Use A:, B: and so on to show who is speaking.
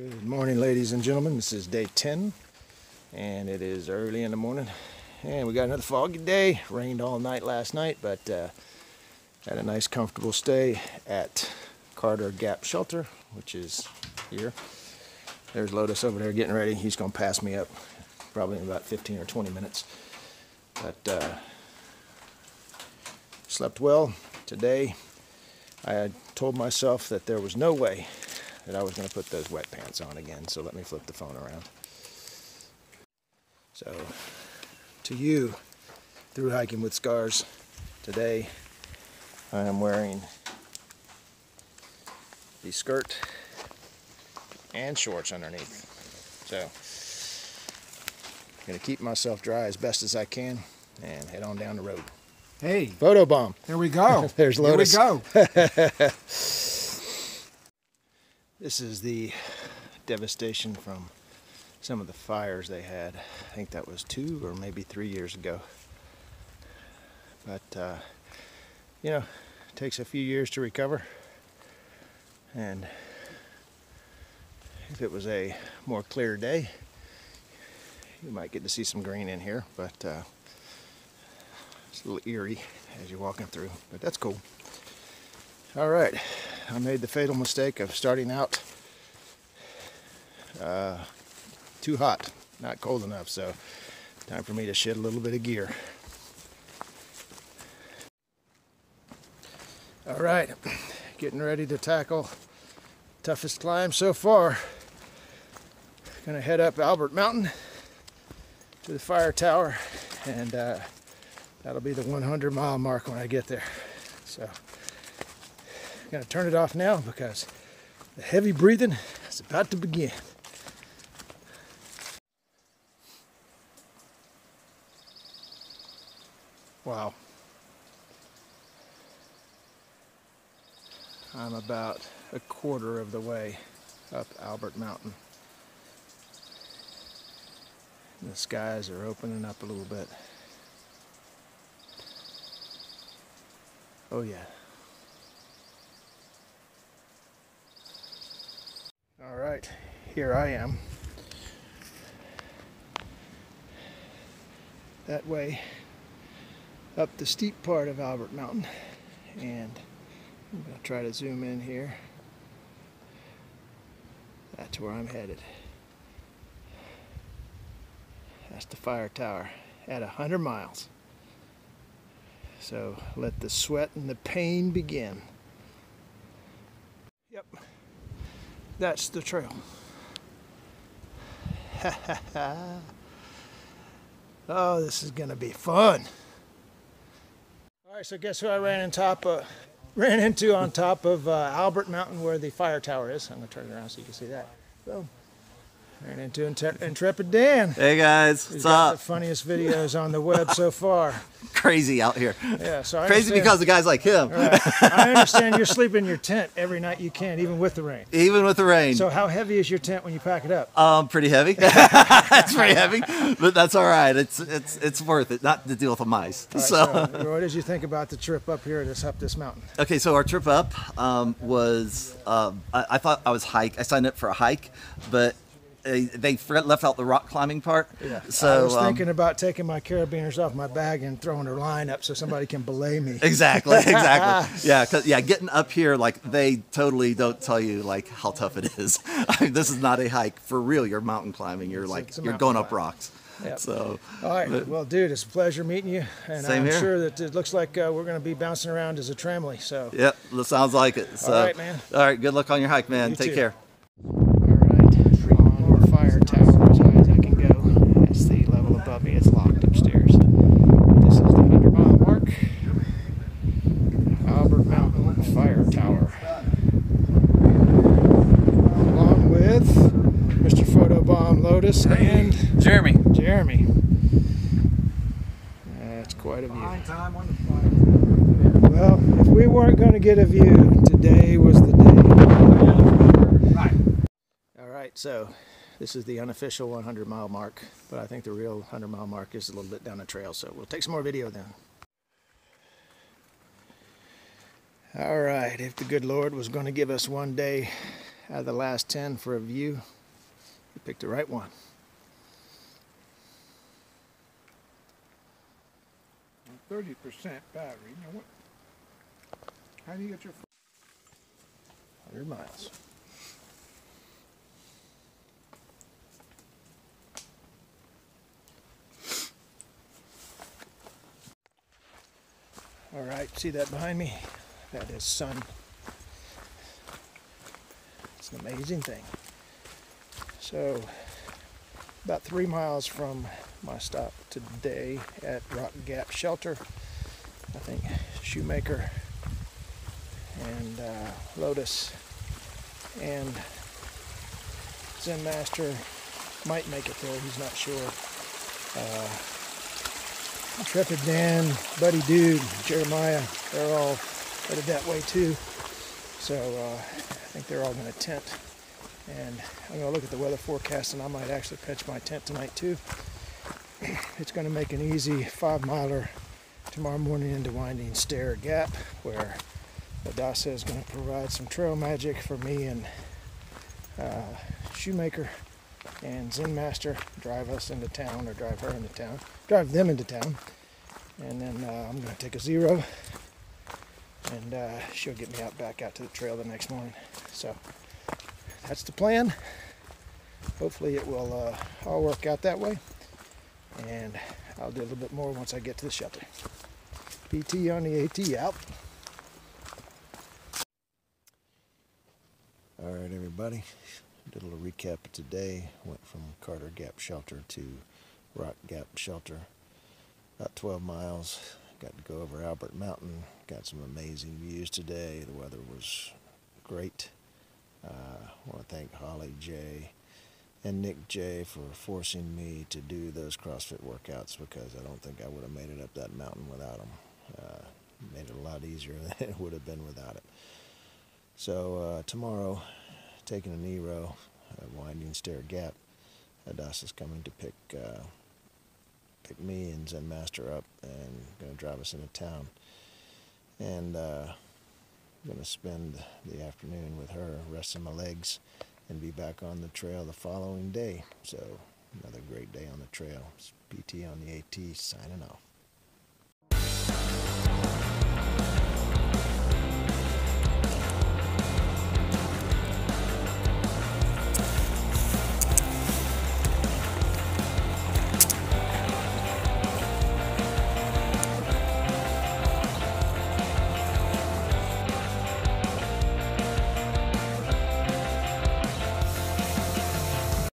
A: Good morning, ladies and gentlemen. This is day 10 and it is early in the morning and we got another foggy day. Rained all night last night, but had a nice comfortable stay at Carter Gap Shelter, which is here. There's Lotus over there getting ready. He's gonna pass me up probably in about 15 or 20 minutes. But slept well today. I had told myself that there was no way that I was going to put those wet pants on again, so let me flip the phone around. So, to you, through hiking with scars, today I am wearing the skirt and shorts underneath. So, I'm going to keep myself dry as best as I can and head on down the road.
B: Hey,
A: Photo bomb.
B: There we go.
A: There's Lotus.
B: Here we go.
A: This is the devastation from some of the fires they had. I think that was 2 or maybe 3 years ago. But, you know, it takes a few years to recover. And if it was a more clear day, you might get to see some green in here. But it's a little eerie as you're walking through, but that's cool. All right. I made the fatal mistake of starting out too hot, not cold enough, so time for me to shed a little bit of gear. All right, getting ready to tackle toughest climb so far. Gonna head up Albert Mountain to the fire tower, and that'll be the 100-mile mark when I get there. So I'm going to turn it off now because the heavy breathing is about to begin. Wow. I'm about a quarter of the way up Albert Mountain. And the skies are opening up a little bit. Oh yeah. All right, here I am. That way, up the steep part of Albert Mountain, and I'm going to try to zoom in here. That's where I'm headed. That's the fire tower at 100 miles. So let the sweat and the pain begin. Yep. That's the trail. Oh, this is gonna be fun. All right, so guess who I ran into on top of Albert Mountain, where the fire tower is. I'm gonna turn it around so you can see that. Boom. Ran into Intrepid Dan.
C: Hey guys, what's up?
A: The funniest videos on the web so far.
C: Crazy out here.
A: Yeah, so
C: crazy because of guys like him.
A: Right. I understand you're sleeping in your tent every night you can, even with the rain.
C: Even with the rain.
A: So how heavy is your tent when you pack it up?
C: Pretty heavy. It's pretty heavy, but that's all right. It's worth it not to deal with the mice.
A: Right, so what did you think about the trip up here up this mountain?
C: Okay, so our trip up was I thought I signed up for a hike, but they left out the rock climbing part.
A: Yeah.
C: So
A: I was thinking about taking my carabiners off my bag and throwing a line up so somebody can belay me.
C: Exactly. Yeah, getting up here, like, they totally don't tell you like how tough it is. I mean, this is not a hike for real. You're mountain climbing. You're you're going up rocks.
A: Yep.
C: So.
A: All right. Well, dude, it's a pleasure meeting you, and I'm sure that it looks like we're going to be bouncing around as a tramley. So.
C: Yep. Sounds like it. So,
A: all right, man.
C: All right. Good luck on your hike, man. Take care.
A: Fire tower as high as I can go. That's the level above me. It's locked upstairs. This is the 100-mile mark. Albert Mountain Fire Tower. Along with Mr. Photobomb Lotus and Jeremy. That's quite a view. Well, if we weren't going to get a view, today was the day. All right, so this is the unofficial 100-mile mark, but I think the real 100-mile mark is a little bit down the trail, so we'll take some more video then. All right, if the good Lord was going to give us one day out of the last 10 for a view. You picked the right one.
B: 30% battery. Now what? How do you get your
A: 100 miles. All right, see that behind me? That is sun. It's an amazing thing. So, about 3 miles from my stop today at Rock Gap Shelter, I think Shoemaker and Lotus and Zen Master might make it there. He's not sure. Intrepid Dan, Buddy Dude, Jeremiah, they're all headed that way too. So I think they're all going to tent. And I'm going to look at the weather forecast, and I might actually pitch my tent tonight too. It's going to make an easy 5-miler tomorrow morning into Winding Stair Gap, where Adasa is going to provide some trail magic for me and Shoemaker and Zen Master, drive us into town, or drive her into town, drive them into town. And then I'm going to take a zero, and she'll get me back out to the trail the next morning. So that's the plan. Hopefully it will all work out that way, and I'll do a little bit more once I get to the shelter. PT on the AT out. All right, everybody. Did a little recap of today. Went from Carter Gap Shelter to Rock Gap Shelter. About 12 miles. Got to go over Albert Mountain. Got some amazing views today. The weather was great. I want to thank Holly J and Nick J for forcing me to do those CrossFit workouts, because I don't think I would have made it up that mountain without them. Made it a lot easier than it would have been without it. So tomorrow, taking an E-row at Winding Stair Gap, Adasa's coming to pick me and Zen Master up and going to drive us into town. And I'm going to spend the afternoon with her, resting my legs, and be back on the trail the following day. So another great day on the trail. It's PT on the AT signing off.